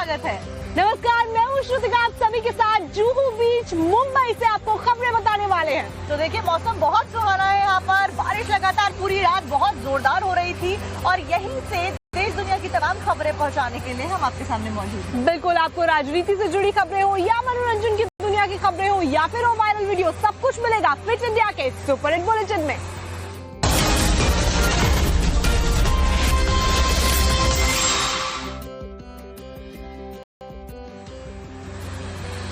स्वागत है। नमस्कार, मैं हूँ श्रुतिका, आप सभी के साथ जुहू बीच मुंबई से आपको खबरें बताने वाले हैं। तो देखिए, मौसम बहुत सुहाना है यहाँ पर। बारिश लगातार पूरी रात बहुत जोरदार हो रही थी और यहीं से देश दुनिया की तमाम खबरें पहुँचाने के लिए हम आपके सामने मौजूद हैं। बिल्कुल, आपको राजनीति से जुड़ी खबरें हो या मनोरंजन की दुनिया की खबरें हो या फिर हो वायरल वीडियो, सब कुछ मिलेगा फिट इंडिया के सुपर हिट बुलेटिन में।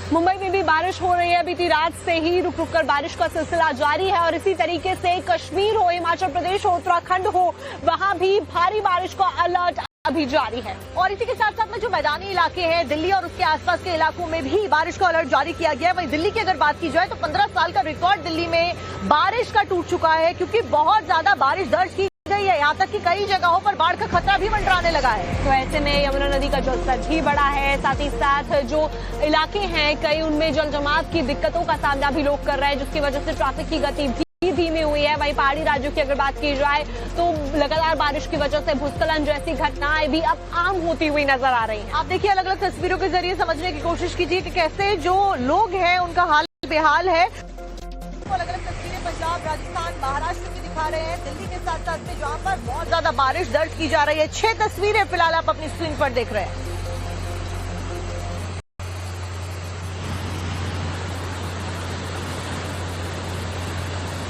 मुंबई में भी बारिश हो रही है। बीती रात से ही रुक रुक कर बारिश का सिलसिला जारी है और इसी तरीके से कश्मीर हो, हिमाचल प्रदेश हो, उत्तराखंड हो, वहां भी भारी बारिश का अलर्ट अभी जारी है। और इसी के साथ साथ में जो मैदानी इलाके हैं, दिल्ली और उसके आसपास के इलाकों में भी बारिश का अलर्ट जारी किया गया है। वहीं दिल्ली की अगर बात की जाए तो 15 साल का रिकॉर्ड दिल्ली में बारिश का टूट चुका है, क्योंकि बहुत ज्यादा बारिश दर्ज की गई है। यहाँ तक कि कई जगहों पर बाढ़ का खतरा भी मंडराने लगा है। तो ऐसे में यमुना नदी का जलस्तर भी बढ़ा है। साथ ही साथ जो इलाके हैं कई, उनमें जल जमाव की दिक्कतों का सामना भी लोग कर रहे हैं, जिसकी वजह से ट्रैफिक की गति भी धीमी हुई है। वहीं पहाड़ी राज्यों की अगर बात की जाए तो लगातार बारिश की वजह से भूस्खलन जैसी घटनाएं भी अब आम होती हुई नजर आ रही हैं। आप देखिए, अलग अलग तस्वीरों के जरिए समझने की कोशिश कीजिए कि कैसे जो लोग हैं उनका हाल बेहाल है। अलग अलग तस्वीरें पंजाब, राजस्थान, महाराष्ट्र की दिखा रहे हैं, दिल्ली के साथ साथ में जहां पर बहुत ज्यादा बारिश दर्ज की जा रही है। 6 तस्वीरें फिलहाल आप अपनी स्क्रीन पर देख रहे हैं।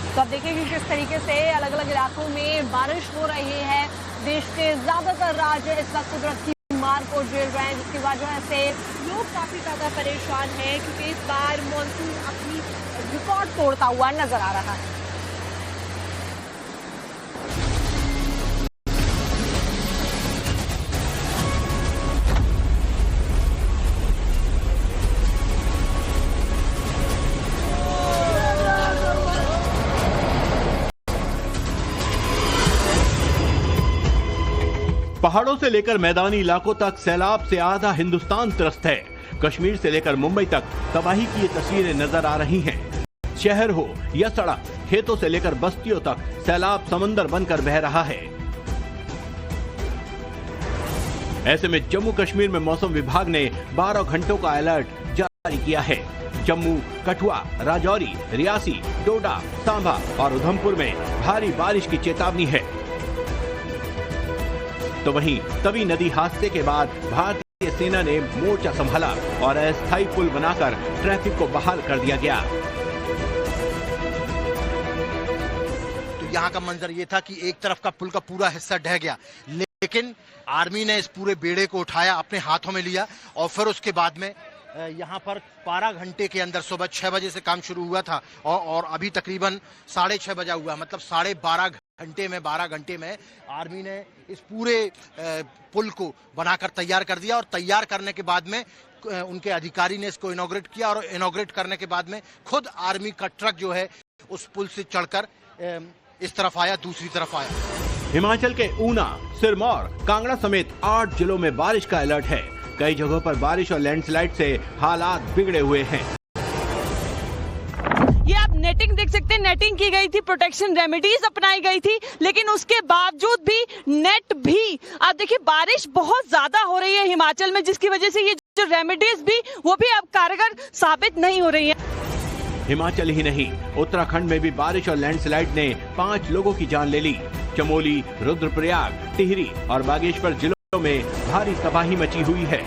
तो आप देखिए कि किस तरीके से अलग अलग इलाकों में बारिश हो रही है। देश के ज्यादातर राज्य इस वक्त कुदरत की मार को झेल रहे हैं, जिसकी वजह से लोग काफी ज्यादा परेशान हैं, क्योंकि इस बार मानसून अपनी रिकॉर्ड तोड़ता हुआ नजर आ रहा है। पहाड़ों से लेकर मैदानी इलाकों तक सैलाब से आधा हिंदुस्तान त्रस्त है। कश्मीर से लेकर मुंबई तक तबाही की ये तस्वीरें नजर आ रही हैं। शहर हो या सड़क, खेतों से लेकर बस्तियों तक सैलाब समंदर बनकर बह रहा है। ऐसे में जम्मू कश्मीर में मौसम विभाग ने 12 घंटों का अलर्ट जारी किया है। जम्मू, कठुआ, राजौरी, रियासी, डोडा, सांबा और उधमपुर में भारी बारिश की चेतावनी है। तो वहीं तवी नदी हादसे के बाद भारतीय सेना ने मोर्चा संभाला और अस्थायी पुल बनाकर ट्रैफिक को बहाल कर दिया गया। तो यहाँ का मंजर ये था कि एक तरफ का पुल का पूरा हिस्सा ढह गया, लेकिन आर्मी ने इस पूरे बेड़े को उठाया, अपने हाथों में लिया और फिर उसके बाद में यहाँ पर 12 घंटे के अंदर, सुबह 6 बजे से काम शुरू हुआ था और अभी तकरीबन 6:30 बजा हुआ, मतलब 12.5 घंटे में आर्मी ने इस पूरे पुल को बनाकर तैयार कर दिया। और तैयार करने के बाद में उनके अधिकारी ने इसको इनॉग्रेट किया और इनॉग्रेट करने के बाद में खुद आर्मी का ट्रक जो है उस पुल से चढ़कर इस तरफ आया, दूसरी तरफ आया। हिमाचल के ऊना, सिरमौर, कांगड़ा समेत 8 जिलों में बारिश का अलर्ट है। कई जगहों पर बारिश और लैंडस्लाइड से हालात बिगड़े हुए हैं। ये आप नेटिंग देख सकते हैं, नेटिंग की गई थी, प्रोटेक्शन रेमेडीज अपनाई गई थी, लेकिन उसके बावजूद भी नेट भी, आप देखिए बारिश बहुत ज्यादा हो रही है हिमाचल में, जिसकी वजह से ये जो रेमेडीज भी वो भी अब कारगर साबित नहीं हो रही है। हिमाचल ही नहीं, उत्तराखंड में भी बारिश और लैंडस्लाइड ने 5 लोगों की जान ले ली। चमोली, रुद्रप्रयाग, टिहरी और बागेश्वर जिलों में भारी तबाही मची हुई है।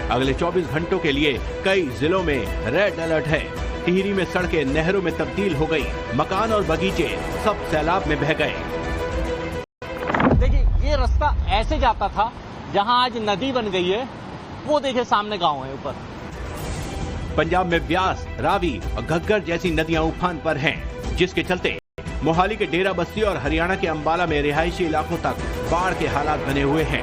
अगले 24 घंटों के लिए कई जिलों में रेड अलर्ट है। टिहरी में सड़कें नहरों में तब्दील हो गई, मकान और बगीचे सब सैलाब में बह गए। देखिए, ये रास्ता ऐसे जाता था जहां आज नदी बन गई है, वो देखिए सामने गांव है ऊपर। पंजाब में ब्यास, रावी और घग्गर जैसी नदियां उफान पर हैं, जिसके चलते मोहाली के डेरा बस्ती और हरियाणा के अंबाला में रिहायशी इलाकों तक बाढ़ के हालात बने हुए हैं।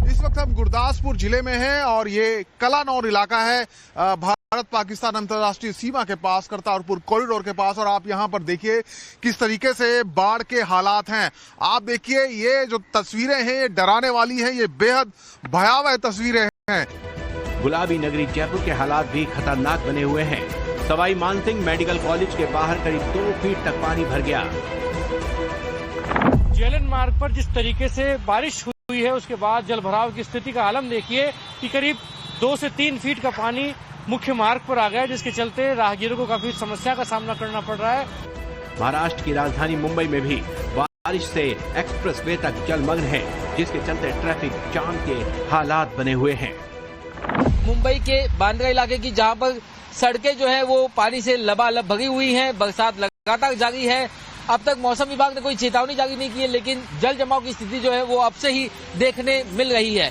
इस वक्त हम गुरदासपुर जिले में हैं और ये कलानौर इलाका है, भारत पाकिस्तान अंतर्राष्ट्रीय सीमा के पास, करतारपुर कॉरिडोर के पास। और आप यहाँ पर देखिए किस तरीके से बाढ़ के हालात हैं। आप देखिए, ये जो तस्वीरें हैं ये डराने वाली हैं, ये बेहद भयावह तस्वीरें हैं। गुलाबी नगरी जयपुर के हालात भी खतरनाक बने हुए हैं। सवाई मानसिंह मेडिकल कॉलेज के बाहर करीब 2 फीट तक पानी भर गया। जेलन मार्ग पर जिस तरीके से बारिश हुई हुई है। उसके बाद जल भराव की स्थिति का आलम देखिए कि करीब 2 से 3 फीट का पानी मुख्य मार्ग पर आ गया, जिसके चलते राहगीरों को काफी समस्या का सामना करना पड़ रहा है। महाराष्ट्र की राजधानी मुंबई में भी बारिश से एक्सप्रेस वे तक जलमग्न है, जिसके चलते ट्रैफिक जाम के हालात बने हुए हैं। मुंबई के बांद्रा इलाके की जहां पर सड़कें जो है वो पानी से लबालब भरी हुई हैं, बरसात लगातार जारी है। अब तक मौसम विभाग ने कोई चेतावनी जारी नहीं की है, लेकिन जल जमाव की स्थिति जो है वो अब से ही देखने मिल रही है।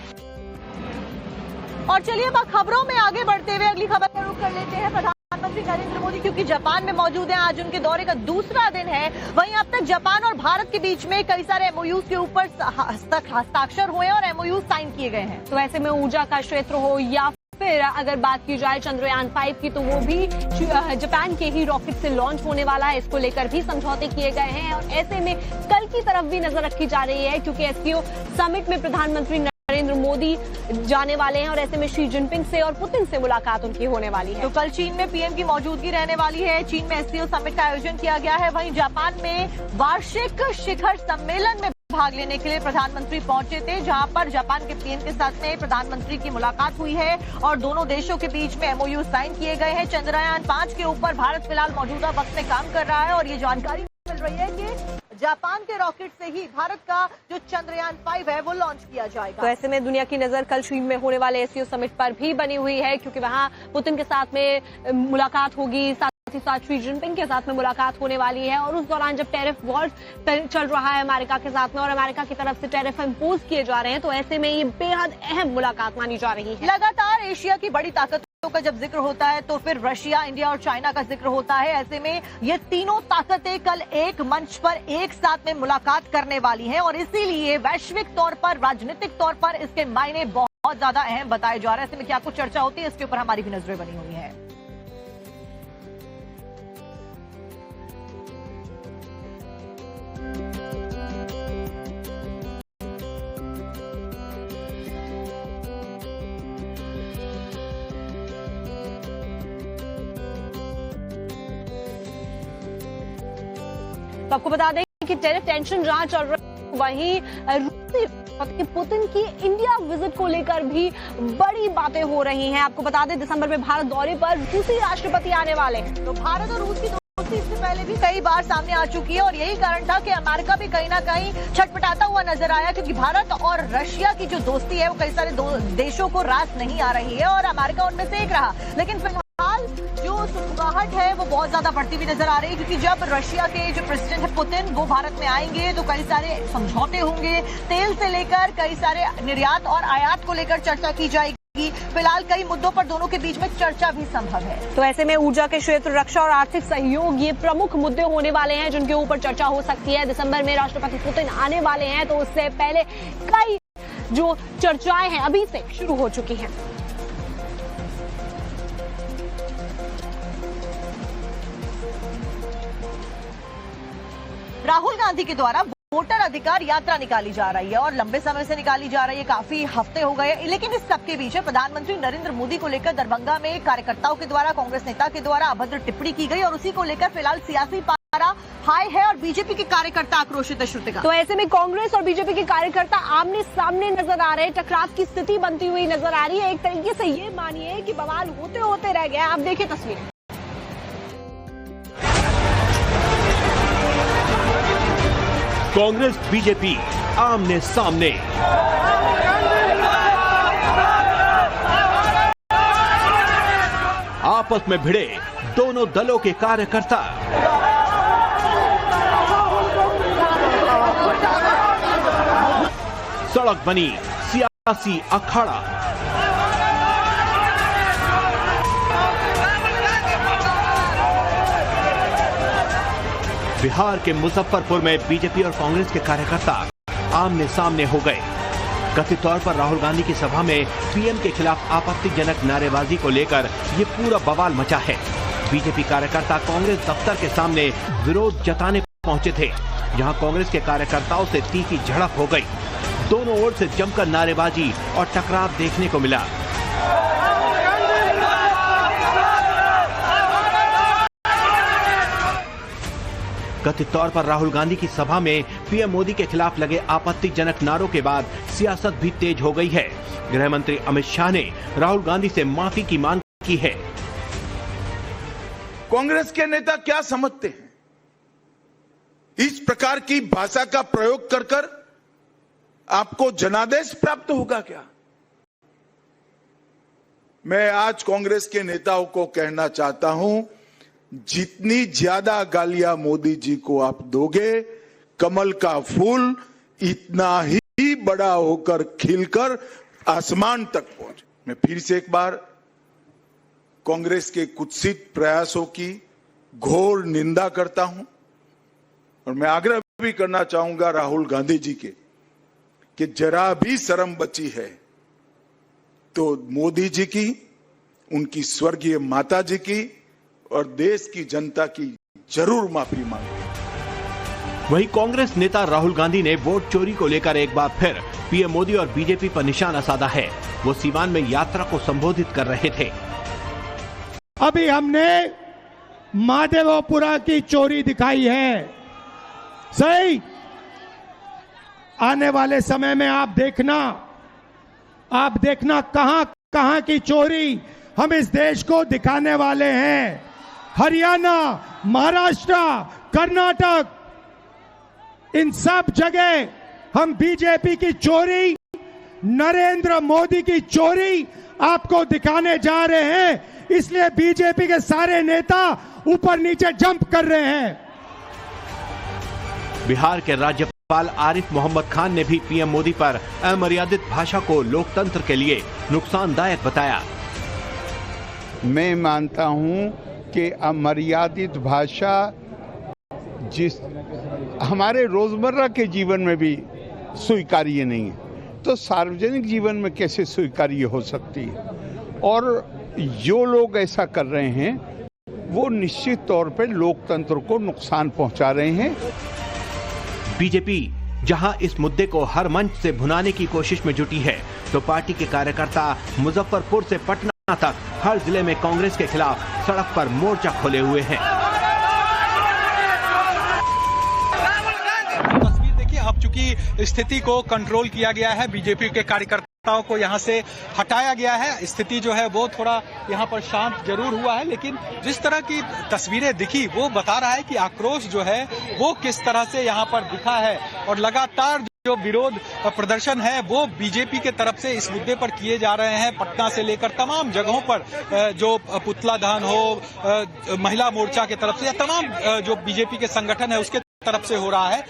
और चलिए अब खबरों में आगे बढ़ते हुए अगली खबर पर रुख कर लेते हैं। प्रधानमंत्री नरेंद्र मोदी क्योंकि जापान में मौजूद हैं, आज उनके दौरे का दूसरा दिन है। वहीं अब तक जापान और भारत के बीच में कई सारे एमओयू के ऊपर हस्ताक्षर हुए और एमओयू साइन किए गए हैं। तो ऐसे में ऊर्जा का क्षेत्र हो या फिर अगर बात की जाए चंद्रयान 5 की, तो वो भी जापान के ही रॉकेट से लॉन्च होने वाला है। इसको लेकर भी समझौते किए गए हैं और ऐसे में कल की तरफ भी नजर रखी जा रही है, क्योंकि एससीओ समिट में प्रधानमंत्री नरेंद्र मोदी जाने वाले हैं और ऐसे में शी जिनपिंग से और पुतिन से मुलाकात उनकी होने वाली है। तो कल चीन में पीएम की मौजूदगी रहने वाली है। चीन में एससीओ समिट का आयोजन किया गया है। वहीं जापान में वार्षिक शिखर सम्मेलन में भाग लेने के लिए प्रधानमंत्री पहुंचे थे, जहां पर जापान के पीएम के साथ में प्रधानमंत्री की मुलाकात हुई है और दोनों देशों के बीच में एमओयू साइन किए गए हैं। चंद्रयान 5 के ऊपर भारत फिलहाल मौजूदा वक्त में काम कर रहा है और ये जानकारी मिल रही है कि जापान के रॉकेट से ही भारत का जो चंद्रयान 5 है वो लॉन्च किया जाएगा। तो ऐसे में दुनिया की नजर कल चीन में होने वाले एससीओ समिट पर भी बनी हुई है, क्योंकि वहां पुतिन के साथ में मुलाकात होगी, साथ ही साथ शी जिनपिंग के साथ में मुलाकात होने वाली है। और उस दौरान जब टैरिफ वॉर चल रहा है अमेरिका के साथ में और अमेरिका की तरफ से टैरिफ इम्पोज किए जा रहे हैं, तो ऐसे में ये बेहद अहम मुलाकात मानी जा रही है। लगातार एशिया की बड़ी ताकतों का जब जिक्र होता है तो फिर रशिया, इंडिया और चाइना का जिक्र होता है। ऐसे में ये तीनों ताकतें कल एक मंच पर एक साथ में मुलाकात करने वाली हैं और इसीलिए वैश्विक तौर पर, राजनीतिक तौर पर इसके मायने बहुत ज्यादा अहम बताए जा रहे हैं। ऐसे में क्या कुछ चर्चा होती है, इसके ऊपर हमारी भी नजरें बनी हुई है। तो आपको बता दें कि टैरिफ टेंशन जहां चल रहा है, वहीं रूसी पुतिन की इंडिया विजिट को लेकर भी बड़ी बातें हो रही हैं। आपको बता दें दिसंबर में भारत दौरे पर रूसी राष्ट्रपति आने वाले हैं। तो भारत और रूस की दोस्ती इससे पहले भी कई बार सामने आ चुकी है और यही कारण था कि अमेरिका भी कहीं ना कहीं छटपटाता हुआ नजर आया, क्योंकि भारत और रशिया की जो दोस्ती है वो कई सारे देशों को रास नहीं आ रही है और अमेरिका उनमें से एक रहा। लेकिन फिलहाल जो सुगबुगाहट है वो बहुत ज्यादा बढ़ती हुई नजर आ रही है, क्योंकि जब रशिया के जो प्रेसिडेंट है पुतिन वो भारत में आएंगे तो कई सारे समझौते होंगे, तेल से लेकर कई सारे निर्यात और आयात को लेकर चर्चा की जाएगी। फिलहाल कई मुद्दों पर दोनों के बीच में चर्चा भी संभव है। तो ऐसे में ऊर्जा के क्षेत्र, रक्षा और आर्थिक सहयोग ये प्रमुख मुद्दे होने वाले हैं जिनके ऊपर चर्चा हो सकती है। दिसंबर में राष्ट्रपति पुतिन आने वाले हैं, तो उससे पहले कई जो चर्चाएं हैं अभी से शुरू हो चुकी हैं। राहुल गांधी के द्वारा वोटर अधिकार यात्रा निकाली जा रही है और लंबे समय से निकाली जा रही है, काफी हफ्ते हो गए। लेकिन इस सबके बीच प्रधानमंत्री नरेंद्र मोदी को लेकर दरभंगा में कार्यकर्ताओं के द्वारा, कांग्रेस नेता के द्वारा अभद्र टिप्पणी की गई और उसी को लेकर फिलहाल सियासी पारा हाई है और बीजेपी के कार्यकर्ता आक्रोशित है। श्रुतिका, तो ऐसे में कांग्रेस और बीजेपी के कार्यकर्ता आमने सामने नजर आ रहे हैं, टकराव की स्थिति बनती हुई नजर आ रही है। एक तरीके से ये मानिए कि बवाल होते होते रह गया। आप देखिए तस्वीरें। कांग्रेस बीजेपी आमने सामने। आपस में भिड़े दोनों दलों के कार्यकर्ता। सड़क बनी सियासी अखाड़ा। बिहार के मुजफ्फरपुर में बीजेपी और कांग्रेस के कार्यकर्ता आमने सामने हो गए। कथित तौर पर राहुल गांधी की सभा में पीएम के खिलाफ आपत्तिजनक नारेबाजी को लेकर ये पूरा बवाल मचा है। बीजेपी कार्यकर्ता कांग्रेस दफ्तर के सामने विरोध जताने पहुंचे थे, जहां कांग्रेस के कार्यकर्ताओं से तीखी झड़प हो गई। दोनों ओर से जमकर नारेबाजी और टकराव देखने को मिला। कथित तौर पर राहुल गांधी की सभा में पीएम मोदी के खिलाफ लगे आपत्तिजनक नारों के बाद सियासत भी तेज हो गई है। गृह मंत्री अमित शाह ने राहुल गांधी से माफी की मांग की है। कांग्रेस के नेता क्या समझते हैं? इस प्रकार की भाषा का प्रयोग कर कर आपको जनादेश प्राप्त होगा क्या? मैं आज कांग्रेस के नेताओं को कहना चाहता हूं, जितनी ज्यादा गालियां मोदी जी को आप दोगे, कमल का फूल इतना ही बड़ा होकर खिलकर आसमान तक पहुंचे। मैं फिर से एक बार कांग्रेस के कुत्सित प्रयासों की घोर निंदा करता हूं और मैं आग्रह भी करना चाहूंगा राहुल गांधी जी के कि जरा भी शर्म बची है तो मोदी जी की, उनकी स्वर्गीय माता जी की और देश की जनता की जरूर माफी मांगे। वहीं कांग्रेस नेता राहुल गांधी ने वोट चोरी को लेकर एक बार फिर पीएम मोदी और बीजेपी पर निशाना साधा है। वो सीवान में यात्रा को संबोधित कर रहे थे। अभी हमने महादेवपुरा की चोरी दिखाई है, सही। आने वाले समय में आप देखना कहां की चोरी हम इस देश को दिखाने वाले हैं। हरियाणा, महाराष्ट्र, कर्नाटक, इन सब जगह हम बीजेपी की चोरी, नरेंद्र मोदी की चोरी आपको दिखाने जा रहे हैं। इसलिए बीजेपी के सारे नेता ऊपर नीचे जंप कर रहे हैं। बिहार के राज्यपाल आरिफ मोहम्मद खान ने भी पीएम मोदी पर अमर्यादित भाषा को लोकतंत्र के लिए नुकसानदायक बताया। मैं मानता हूं कि अमर्यादित भाषा जिस हमारे रोजमर्रा के जीवन में भी स्वीकार्य नहीं है, तो सार्वजनिक जीवन में कैसे स्वीकार्य हो सकती है? और जो लोग ऐसा कर रहे हैं वो निश्चित तौर पे लोकतंत्र को नुकसान पहुंचा रहे हैं। बीजेपी जहां इस मुद्दे को हर मंच से भुनाने की कोशिश में जुटी है, तो पार्टी के कार्यकर्ता मुजफ्फरपुर से पटना तक हर जिले में कांग्रेस के खिलाफ सड़क पर मोर्चा खोले हुए हैं। तस्वीर देखिए, अब चूंकि स्थिति को कंट्रोल किया गया है, बीजेपी के कार्यकर्ताओं को यहां से हटाया गया है, स्थिति जो है वो थोड़ा यहां पर शांत जरूर हुआ है, लेकिन जिस तरह की तस्वीरें दिखी वो बता रहा है कि आक्रोश जो है वो किस तरह से यहां पर दिखा है। और लगातार जो विरोध प्रदर्शन है वो बीजेपी के तरफ से इस मुद्दे पर किए जा रहे हैं। पटना से लेकर तमाम जगहों पर जो पुतला दहन हो, महिला मोर्चा के तरफ से, या तमाम जो बीजेपी के संगठन है उसके तरफ से हो रहा है।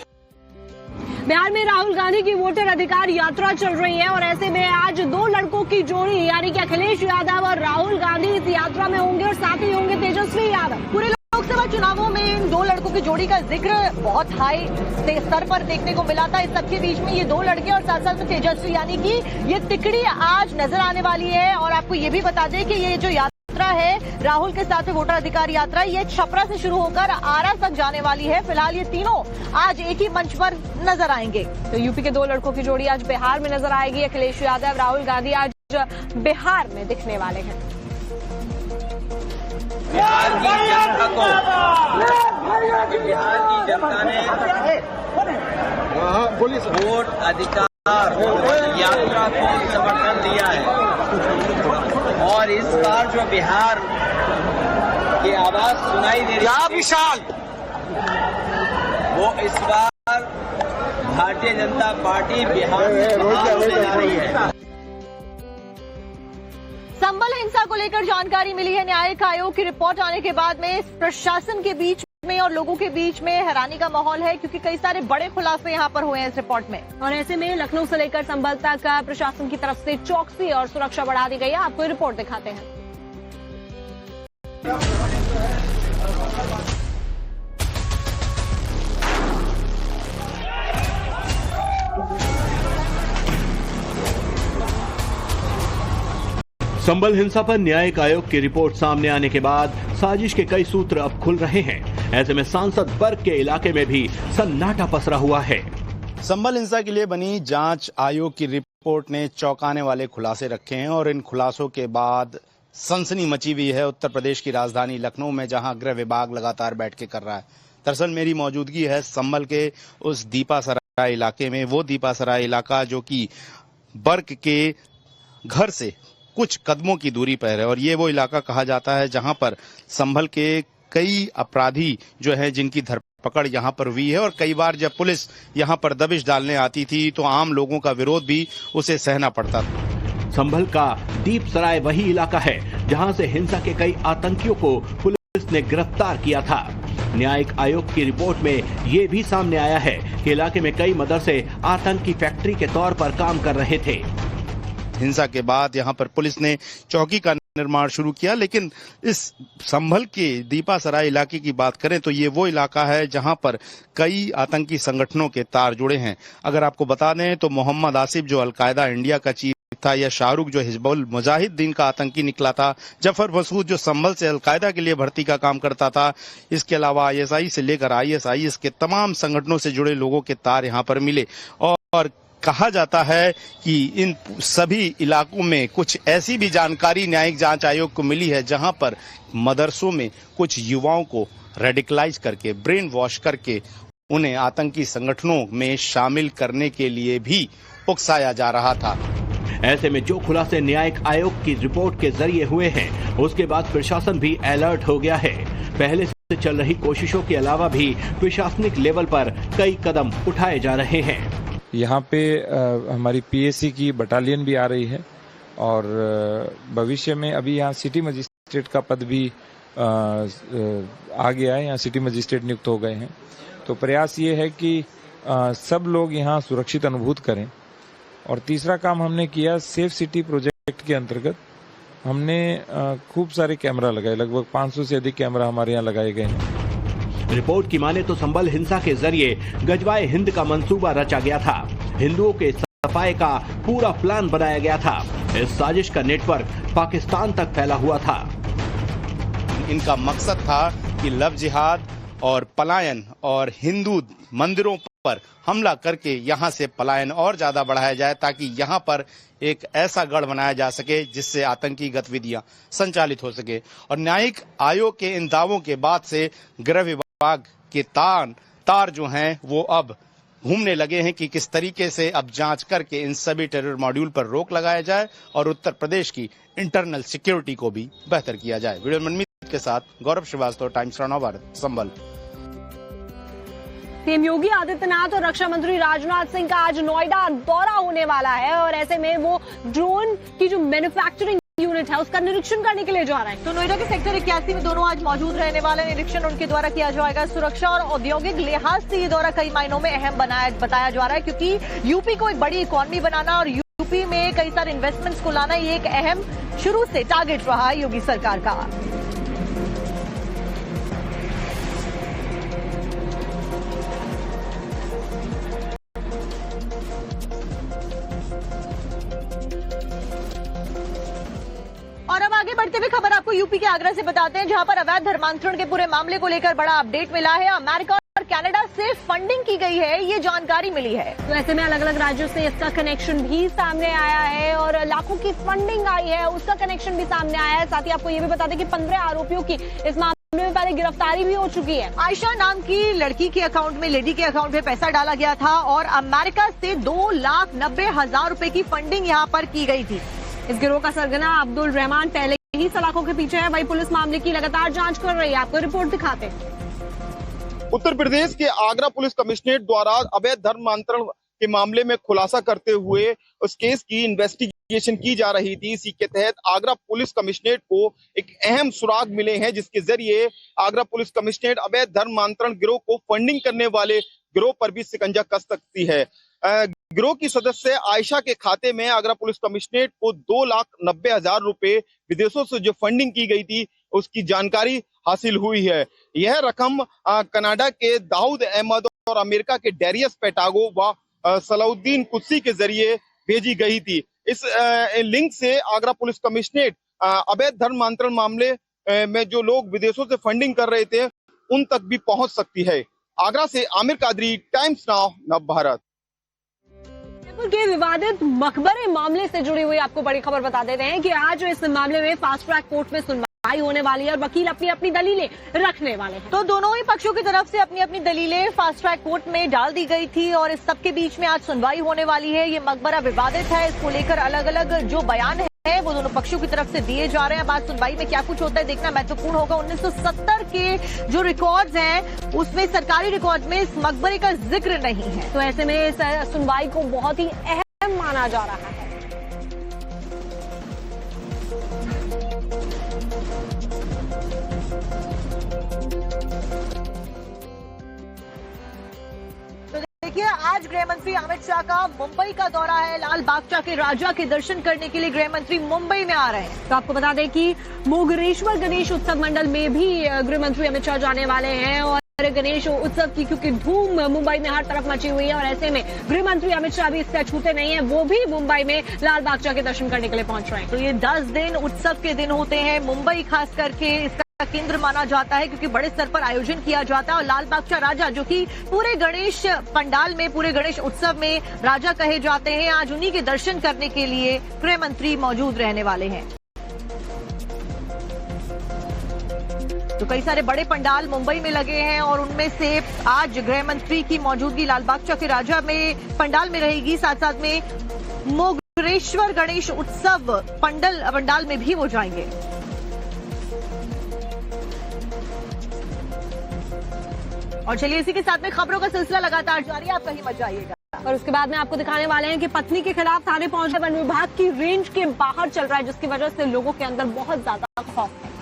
बिहार में राहुल गांधी की वोटर अधिकार यात्रा चल रही है और ऐसे में आज दो लड़कों की जोड़ी यानी कि अखिलेश यादव और राहुल गांधी इस यात्रा में होंगे और साथ ही होंगे तेजस्वी यादव। पूरे लोकसभा चुनावों में इन दो लड़कों की जोड़ी का जिक्र बहुत हाई स्तर पर देखने को मिला था। इस सबके बीच में ये दो लड़के और साथ साथ तेजस्वी यानी कि ये तिकड़ी आज नजर आने वाली है। और आपको ये भी बता दें कि ये जो यात्रा है राहुल के साथ वोटर अधिकार यात्रा, ये छपरा से शुरू होकर आरा तक जाने वाली है। फिलहाल ये तीनों आज एक ही मंच पर नजर आएंगे। तो यूपी के दो लड़कों की जोड़ी आज बिहार में नजर आएगी। अखिलेश यादव, राहुल गांधी आज बिहार में दिखने वाले हैं। बिहार की जनता ने वोट अधिकार यात्रा को समर्थन दिया है और इस बार जो बिहार की आवाज सुनाई दे रही है विशाल, वो इस बार भारतीय जनता पार्टी बिहार में होने जा रही है। संबल हिंसा को लेकर जानकारी मिली है। न्यायिक आयोग की रिपोर्ट आने के बाद में प्रशासन के बीच में और लोगों के बीच में हैरानी का माहौल है, क्योंकि कई सारे बड़े खुलासे यहां पर हुए हैं इस रिपोर्ट में। और ऐसे में लखनऊ से लेकर संबल तक प्रशासन की तरफ से चौकसी और सुरक्षा बढ़ा दी गई है। आपको रिपोर्ट दिखाते हैं। संबल हिंसा पर न्यायिक आयोग की रिपोर्ट सामने आने के बाद साजिश के कई सूत्र अब खुल रहे हैं। ऐसे में सांसद वर्ग के इलाके में भी सन्नाटा पसरा हुआ है। संबल हिंसा के लिए बनी जांच आयोग की रिपोर्ट ने चौंकाने वाले खुलासे रखे हैं और इन खुलासों के बाद सनसनी मची हुई है उत्तर प्रदेश की राजधानी लखनऊ में, जहां गृह विभाग लगातार बैठकें कर रहा है। दरअसल मेरी मौजूदगी है संभल के उस दीपासराय इलाके में, वो दीपासराय इलाका जो कि बर्क के घर से कुछ कदमों की दूरी पर है और ये वो इलाका कहा जाता है जहां पर संभल के कई अपराधी जो है जिनकी धरपकड़ यहां पर हुई है और कई बार जब पुलिस यहां पर दबिश डालने आती थी तो आम लोगों का विरोध भी उसे सहना पड़ता था। संभल का दीपसराय वही इलाका है जहां से हिंसा के कई आतंकियों को पुलिस ने गिरफ्तार किया था। न्यायिक आयोग की रिपोर्ट में ये भी सामने आया है कि इलाके में कई मदरसे आतंकी फैक्ट्री के तौर पर काम कर रहे थे। हिंसा के बाद यहां पर पुलिस ने चौकी का निर्माण शुरू किया, लेकिन इस संभल के दीपासराय इलाके की बात करें तो ये वो इलाका है जहां पर कई आतंकी संगठनों के तार जुड़े हैं। अगर आपको बता दें तो मोहम्मद आसिफ जो अलकायदा इंडिया का चीफ था, या शाहरुख जो हिजबुल मुजाहिदीन का आतंकी निकला था, जफर मसूद जो संभल से अलकायदा के लिए भर्ती का काम करता था, इसके अलावा आईएसआई से लेकर आईएसआईएस के तमाम संगठनों से जुड़े लोगों के तार यहाँ पर मिले। और कहा जाता है कि इन सभी इलाकों में कुछ ऐसी भी जानकारी न्यायिक जांच आयोग को मिली है जहां पर मदरसों में कुछ युवाओं को रेडिकलाइज करके, ब्रेन वॉश करके उन्हें आतंकी संगठनों में शामिल करने के लिए भी उकसाया जा रहा था। ऐसे में जो खुलासे न्यायिक आयोग की रिपोर्ट के जरिए हुए हैं, उसके बाद प्रशासन भी अलर्ट हो गया है। पहले से चल रही कोशिशों के अलावा भी प्रशासनिक लेवल पर कई कदम उठाए जा रहे हैं। यहाँ पे हमारी पीएसी की बटालियन भी आ रही है और भविष्य में अभी यहाँ सिटी मजिस्ट्रेट का पद भी आ गया है, यहाँ सिटी मजिस्ट्रेट नियुक्त हो गए हैं। तो प्रयास ये है कि सब लोग यहाँ सुरक्षित अनुभूत करें। और तीसरा काम हमने किया, सेफ सिटी प्रोजेक्ट के अंतर्गत हमने खूब सारे कैमरा लगाए, लगभग 500 से अधिक कैमरा हमारे यहाँ लगाए गए हैं। रिपोर्ट की माने तो संभल हिंसा के जरिए गजवाए हिंद का मंसूबा रचा गया था। हिंदुओं के सफाई का पूरा प्लान बनाया गया था। इस साजिश का नेटवर्क पाकिस्तान तक फैला हुआ था। इनका मकसद था कि लव जिहाद और पलायन और हिंदू मंदिरों पर हमला करके यहां से पलायन और ज्यादा बढ़ाया जाए ताकि यहां पर एक ऐसा गढ़ बनाया जा सके जिससे आतंकी गतिविधियां संचालित हो सके। और न्यायिक आयोग के इन दावों के बाद से गृह विभाग के तार जो हैं वो अब घूमने लगे हैं कि किस तरीके से अब जांच करके इन सभी टेरर मॉड्यूल पर रोक लगाया जाए और उत्तर प्रदेश की इंटरनल सिक्योरिटी को भी बेहतर किया जाए। वीडियो मनमीत के साथ गौरव श्रीवास्तव, टाइम्स नव भारत, संभल। सीएम योगी आदित्यनाथ और रक्षा मंत्री राजनाथ सिंह का आज नोएडा दौरा होने वाला है और ऐसे में वो ड्रोन की जो मैन्युफैक्चरिंग यूनिट है उसका निरीक्षण करने के लिए जा रहे हैं। तो नोएडा के सेक्टर 81 में दोनों आज मौजूद रहने वाले, निरीक्षण उनके द्वारा किया जाएगा। सुरक्षा और औद्योगिक लिहाज से ये दौरा कई मायनों में अहम बताया जा रहा है, क्योंकि यूपी को एक बड़ी इकोनॉमी बनाना और यूपी में कई सारे इन्वेस्टमेंट्स को लाना, ये एक अहम शुरू से टारगेट रहा है योगी सरकार का। और अब आगे बढ़ते हुए खबर आपको यूपी के आगरा से बताते हैं, जहां पर अवैध धर्मांतरण के पूरे मामले को लेकर बड़ा अपडेट मिला है। अमेरिका और कनाडा से फंडिंग की गई है, ये जानकारी मिली है। तो ऐसे में अलग अलग राज्यों से इसका कनेक्शन भी सामने आया है और लाखों की फंडिंग आई है, उसका कनेक्शन भी सामने आया है। साथ ही आपको ये भी बता दें कि 15 आरोपियों की इस मामले में पहले गिरफ्तारी भी हो चुकी है। आयशा नाम की लड़की के अकाउंट में, लेडी के अकाउंट में पैसा डाला गया था और अमेरिका से 2,90,000 रुपए की फंडिंग यहाँ पर की गई थी। इस गिरोह का सरगना अब्दुल रहमान पहले ही सलाखों के पीछे है। वही पुलिस मामले की लगातार जांच कर रही है। आपको रिपोर्ट दिखाते हैं। उत्तर प्रदेश के आगरा पुलिस कमिश्नरेट द्वारा अवैध धर्मांतरण के मामले में खुलासा करते हुए उस केस की इन्वेस्टिगेशन की जा रही थी। इसी के तहत आगरा पुलिस कमिश्नरेट को एक अहम सुराग मिले हैं, जिसके जरिए आगरा पुलिस कमिश्नरेट अवैध धर्मांतरण गिरोह को फंडिंग करने वाले गिरोह पर भी शिकंजा कस सकती है। गिरोह की सदस्य आयशा के खाते में आगरा पुलिस कमिश्नरेट को 2,90,000 रुपए विदेशों से जो फंडिंग की गई थी उसकी जानकारी हासिल हुई है। यह रकम कनाडा के दाऊद अहमद और अमेरिका के डेरियस पेटागो व सलाउद्दीन कुत्सी के जरिए भेजी गई थी। इस लिंक से आगरा पुलिस कमिश्नरेट अवैध धर्मांतरण मामले में जो लोग विदेशों से फंडिंग कर रहे थे उन तक भी पहुंच सकती है। आगरा से आमिर कादरी, टाइम्स नाउ नव भारत। के विवादित मकबरे मामले से जुड़ी हुई आपको बड़ी खबर बता देते हैं कि आज इस मामले में फास्ट ट्रैक कोर्ट में सुनवाई सुनवाई होने वाली है और वकील अपनी अपनी दलीलें रखने वाले हैं। तो दोनों ही पक्षों की तरफ से अपनी अपनी दलीलें फास्ट ट्रैक कोर्ट में डाल दी गई थी और इस सबके बीच में आज सुनवाई होने वाली है। ये मकबरा विवादित है, इसको लेकर अलग अलग जो बयान है वो दोनों पक्षों की तरफ से दिए जा रहे हैं। बाद सुनवाई में क्या कुछ होता है देखना महत्वपूर्ण होगा। 1970 के जो रिकॉर्ड्स हैं उसमें सरकारी रिकॉर्ड में इस मकबरे का जिक्र नहीं है, तो ऐसे में इस सुनवाई को बहुत ही अहम माना जा रहा है। देखिए, आज गृह मंत्री अमित शाह का मुंबई का दौरा है। लाल बागचा के राजा के दर्शन करने के लिए गृह मंत्री मुंबई में आ रहे हैं। तो आपको बता दें कि मोगरेश्वर गणेश उत्सव मंडल में भी गृह मंत्री अमित शाह जाने वाले हैं और गणेश उत्सव की क्योंकि धूम मुंबई में हर तरफ मची हुई है और ऐसे में गृह मंत्री अमित शाह भी इससे अछूते नहीं है, वो भी मुंबई में लाल बागचा के दर्शन करने के लिए पहुंच रहे हैं। तो ये 10 दिन उत्सव के दिन होते हैं। मुंबई खास करके इसका केंद्र माना जाता है क्योंकि बड़े स्तर पर आयोजन किया जाता है और लाल बागचा राजा जो कि पूरे गणेश पंडाल में, पूरे गणेश उत्सव में राजा कहे जाते हैं, आज उन्हीं के दर्शन करने के लिए गृह मंत्री मौजूद रहने वाले हैं। तो कई सारे बड़े पंडाल मुंबई में लगे हैं और उनमें से आज गृह मंत्री की मौजूदगी लाल बागचा के राजा में पंडाल में रहेगी। साथ साथ में मोगरेश्वर गणेश उत्सव पंडाल में भी वो जाएंगे। और चलिए इसी के साथ में खबरों का सिलसिला लगातार जारी है, आप कहीं मत जाइएगा। और उसके बाद में आपको दिखाने वाले हैं कि पत्नी के खिलाफ थाने पहुंचे वन विभाग की रेंज के बाहर चल रहा है, जिसकी वजह से लोगों के अंदर बहुत ज्यादा खौफ है।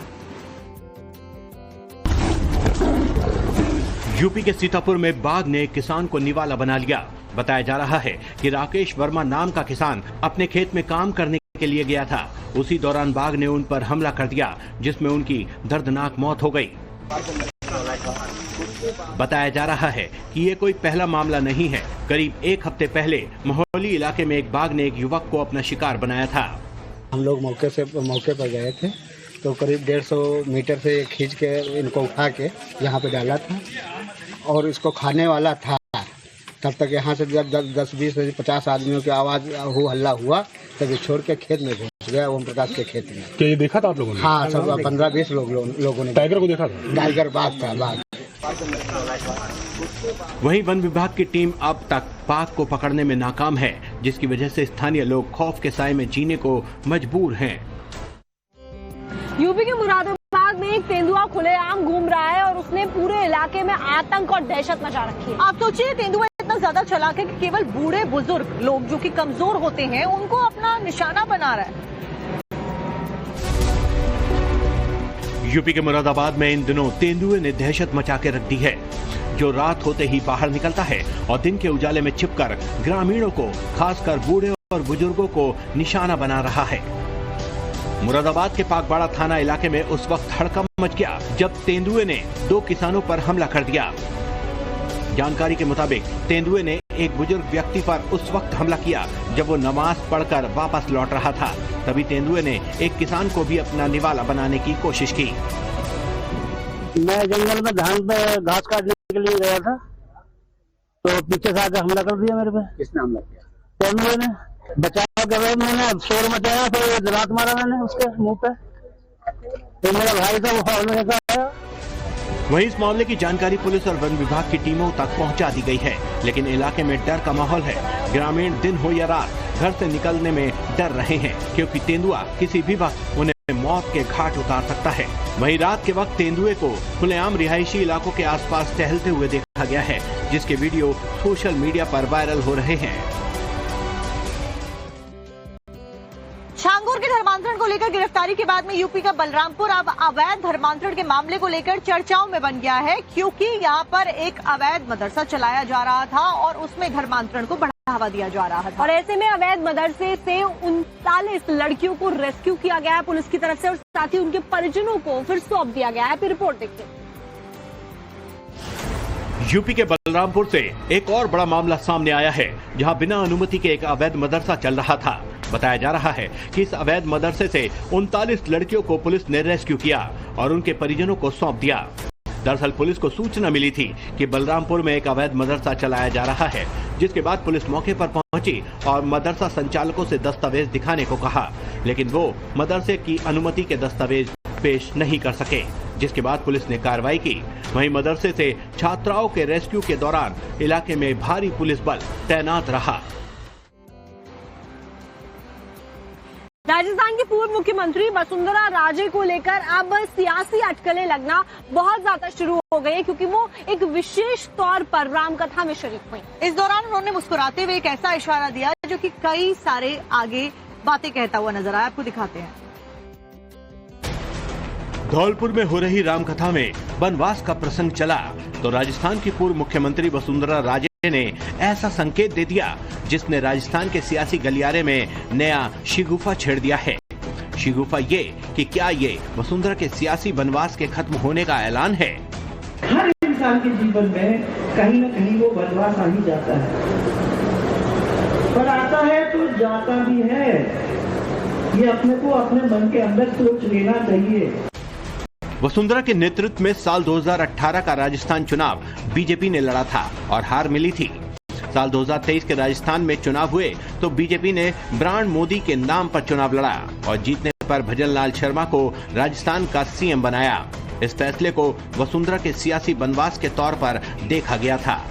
यूपी के सीतापुर में बाघ ने किसान को निवाला बना लिया। बताया जा रहा है कि राकेश वर्मा नाम का किसान अपने खेत में काम करने के लिए गया था। उसी दौरान बाघ ने उन पर हमला कर दिया, जिसमें उनकी दर्दनाक मौत हो गई। बताया जा रहा है कि ये कोई पहला मामला नहीं है। करीब एक हफ्ते पहले मोहाली इलाके में एक बाघ ने एक युवक को अपना शिकार बनाया था। हम लोग मौके पर गए थे तो करीब 150 मीटर से खींच के इनको उठा के यहाँ पे डाला था और इसको खाने वाला था। तब तक यहाँ से जब 10, 20, 50 आदमियों की आवाज़ हल्ला हुआ तब ये छोड़ के खेत में घुस गया, ओम प्रकाश के खेत में। क्या ये देखा था आप लोगों ने? हाँ, सब 15-20 लोगों ने। टाइगर को देखा था? टाइगर बाघ था, बाघ। वहीं वन विभाग की टीम अब तक बाघ को पकड़ने में नाकाम है, जिसकी वजह से स्थानीय लोग खौफ के साए में जीने को मजबूर हैं। यूपी के मुरादाबाद में एक तेंदुआ खुलेआम घूम रहा है और उसने पूरे इलाके में आतंक और दहशत मचा रखी है। आप सोचिए, तेंदुआ इतना ज्यादा चालाक है कि केवल बूढ़े बुजुर्ग लोग जो कि कमजोर होते हैं उनको अपना निशाना बना रहा है। यूपी के मुरादाबाद में इन दिनों तेंदुए ने दहशत मचा के रख दी है, जो रात होते ही बाहर निकलता है और दिन के उजाले में छिपकर ग्रामीणों को, खासकर बूढ़े और बुजुर्गों को निशाना बना रहा है। मुरादाबाद के पाकबाड़ा थाना इलाके में उस वक्त हड़कंप मच गया जब तेंदुए ने 2 किसानों पर हमला कर दिया। जानकारी के मुताबिक तेंदुए ने एक बुजुर्ग व्यक्ति पर उस वक्त हमला किया जब वो नमाज पढ़कर वापस लौट रहा था। तभी तेंदुए ने एक किसान को भी अपना निवाला बनाने की कोशिश की। मैं जंगल में धान पे घास काटने के लिए गया था तो पीछे से आकर हमला कर दिया मेरे पे। किसने हमला किया? तेंदुए ने। बचाव के बाद मैंने शोर मचाया तो रात मारा मैंने उसके मुंह पे। तो मेरा भाई था वो फौरन आया। वहीं इस मामले की जानकारी पुलिस और वन विभाग की टीमों तक पहुंचा दी गई है, लेकिन इलाके में डर का माहौल है। ग्रामीण दिन हो या रात घर से निकलने में डर रहे हैं, क्योंकि तेंदुआ किसी भी वक्त उन्हें मौत के घाट उतार सकता है। वहीं रात के वक्त तेंदुए को खुलेआम रिहायशी इलाकों के आसपास टहलते हुए देखा गया है, जिसके वीडियो सोशल मीडिया पर वायरल हो रहे हैं। छांगुर के धर्मांतरण को लेकर गिरफ्तारी के बाद में यूपी का बलरामपुर अब अवैध धर्मांतरण के मामले को लेकर चर्चाओं में बन गया है, क्योंकि यहां पर एक अवैध मदरसा चलाया जा रहा था और उसमें धर्मांतरण को बढ़ावा दिया जा रहा था। और ऐसे में अवैध मदरसे से 39 लड़कियों को रेस्क्यू किया गया है पुलिस की तरफ से और साथ ही उनके परिजनों को फिर सौंप दिया गया है। रिपोर्ट देखते हैं। यूपी के बलरामपुर से एक और बड़ा मामला सामने आया है, जहां बिना अनुमति के एक अवैध मदरसा चल रहा था। बताया जा रहा है कि इस अवैध मदरसे से 39 लड़कियों को पुलिस ने रेस्क्यू किया और उनके परिजनों को सौंप दिया। दरअसल पुलिस को सूचना मिली थी कि बलरामपुर में एक अवैध मदरसा चलाया जा रहा है, जिसके बाद पुलिस मौके पर पहुंची और मदरसा संचालकों से दस्तावेज दिखाने को कहा, लेकिन वो मदरसे की अनुमति के दस्तावेज पेश नहीं कर सके, जिसके बाद पुलिस ने कार्रवाई की। वहीं मदरसे से छात्राओं के रेस्क्यू के दौरान इलाके में भारी पुलिस बल तैनात रहा। राजस्थान के पूर्व मुख्यमंत्री वसुंधरा राजे को लेकर अब सियासी अटकलें लगना बहुत ज्यादा शुरू हो गई, क्योंकि वो एक विशेष तौर पर रामकथा में शरीक हुई। इस दौरान उन्होंने मुस्कुराते हुए एक ऐसा इशारा दिया जो कि कई सारे आगे बातें कहता हुआ नजर आया। आपको दिखाते हैं। धौलपुर में हो रही रामकथा में वनवास का प्रसंग चला तो राजस्थान की पूर्व मुख्यमंत्री वसुंधरा राजे ने ऐसा संकेत दे दिया जिसने राजस्थान के सियासी गलियारे में नया शिगुफा छेड़ दिया है। शिगुफा ये कि क्या ये वसुंधरा के सियासी वनवास के खत्म होने का ऐलान है। हर इंसान के जीवन में कहीं न कहीं वो वनवास आ ही जाता है, पर आता है तो जाता भी है। ये अपने को अपने मन के अंदर सोच लेना चाहिए। वसुंधरा के नेतृत्व में साल 2018 का राजस्थान चुनाव बीजेपी ने लड़ा था और हार मिली थी। साल 2023 के राजस्थान में चुनाव हुए तो बीजेपी ने ब्रांड मोदी के नाम पर चुनाव लड़ा और जीतने पर भजनलाल शर्मा को राजस्थान का सीएम बनाया। इस फैसले को वसुंधरा के सियासी वनवास के तौर पर देखा गया था।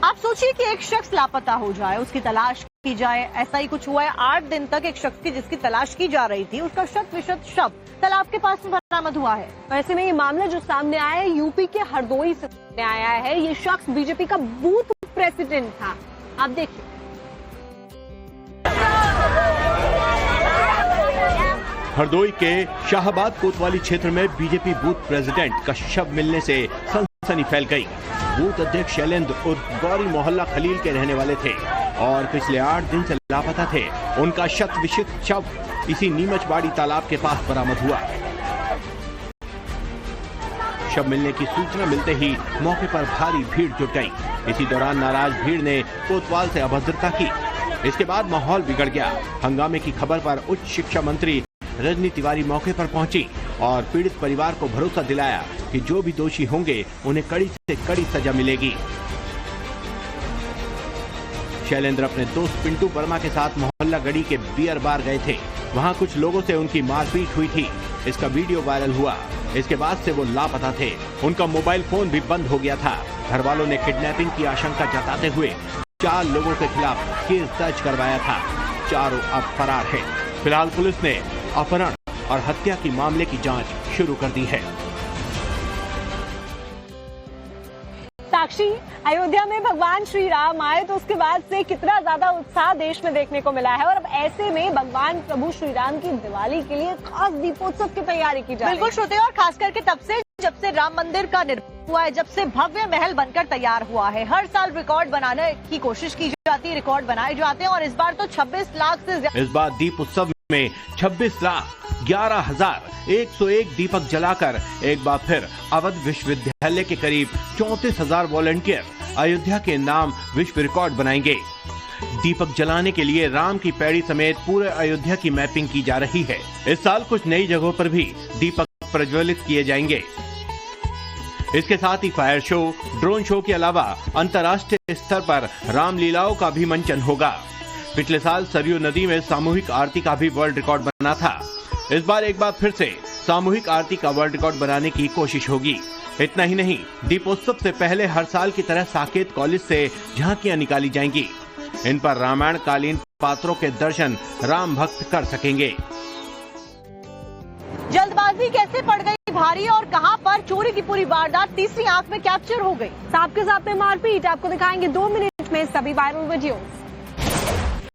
आप सोचिए कि एक शख्स लापता हो जाए, उसकी तलाश की जाए। ऐसा ही कुछ हुआ है। 8 दिन तक एक शख्स की जिसकी तलाश की जा रही थी, उसका शत विशत शव तालाब के पास में बरामद हुआ है। ऐसे में ये मामला जो सामने आया है यूपी के हरदोई से सामने आया है। ये शख्स बीजेपी का बूथ प्रेसिडेंट था। आप देखिए। हरदोई के शाहबाद कोतवाली क्षेत्र में बीजेपी बूथ प्रेसिडेंट का शव मिलने से सनसनी फैल गई। बूथ अध्यक्ष शैलेंद्र उर्फ गौरी मोहल्ला खलील के रहने वाले थे और पिछले 8 दिन से लापता थे। उनका शत विशिष्ट शव इसी नीमचबाड़ी तालाब के पास बरामद हुआ। शव मिलने की सूचना मिलते ही मौके पर भारी भीड़ जुट गई। इसी दौरान नाराज भीड़ ने कोतवाल से अभद्रता की। इसके बाद माहौल बिगड़ गया। हंगामे की खबर पर उच्च शिक्षा मंत्री रजनी तिवारी मौके पर पहुंची और पीड़ित परिवार को भरोसा दिलाया कि जो भी दोषी होंगे उन्हें कड़ी से कड़ी सजा मिलेगी। शैलेंद्र अपने दोस्त पिंटू वर्मा के साथ मोहल्ला गढ़ी के बियर बार गए थे। वहां कुछ लोगों से उनकी मारपीट हुई थी। इसका वीडियो वायरल हुआ। इसके बाद से वो लापता थे। उनका मोबाइल फोन भी बंद हो गया था। घर वालों ने किडनैपिंग की आशंका जताते हुए 4 लोगों के खिलाफ केस दर्ज करवाया था। चारों अब फरार हैं। फिलहाल पुलिस ने अपहरण और हत्या की मामले की जांच शुरू कर दी है। साक्षी, अयोध्या में भगवान श्री राम आए तो उसके बाद से कितना ज्यादा उत्साह देश में देखने को मिला है और अब ऐसे में भगवान प्रभु श्री राम की दिवाली के लिए खास दीपोत्सव की तैयारी की जा रही है। बिल्कुल श्रोते, और खास करके तब से जब से राम मंदिर का निर्माण हुआ है, जब से भव्य महल बनकर तैयार हुआ है, हर साल रिकॉर्ड बनाने की कोशिश की जाती है, रिकॉर्ड बनाए जाते हैं और इस बार तो 26 लाख से ज्यादा। इस बार दीप उत्सव में 26,11,101 दीपक जलाकर एक बार फिर अवध विश्वविद्यालय के करीब 34,000 वॉलंटियर अयोध्या के नाम विश्व रिकॉर्ड बनाएंगे। दीपक जलाने के लिए राम की पैड़ी समेत पूरे अयोध्या की मैपिंग की जा रही है। इस साल कुछ नई जगहों पर भी दीपक प्रज्वलित किए जाएंगे। इसके साथ ही फायर शो, ड्रोन शो के अलावा अंतर्राष्ट्रीय स्तर पर रामलीलाओं का भी मंचन होगा। पिछले साल सरयू नदी में सामूहिक आरती का भी वर्ल्ड रिकॉर्ड बना था। इस बार एक बार फिर से सामूहिक आरती का वर्ल्ड रिकॉर्ड बनाने की कोशिश होगी। इतना ही नहीं, दीपोत्सव से पहले हर साल की तरह साकेत कॉलेज से झांकियां निकाली जाएंगी। इन पर रामायण कालीन पात्रों के दर्शन राम भक्त कर सकेंगे। जल्दबाजी कैसे पड़ गई भारी और कहां पर चोरी की पूरी वारदात तीसरी आंख में कैप्चर हो गई। सांप के साथ में मारपीट, आपको दिखाएंगे 2 मिनट में सभी वायरल वीडियोस।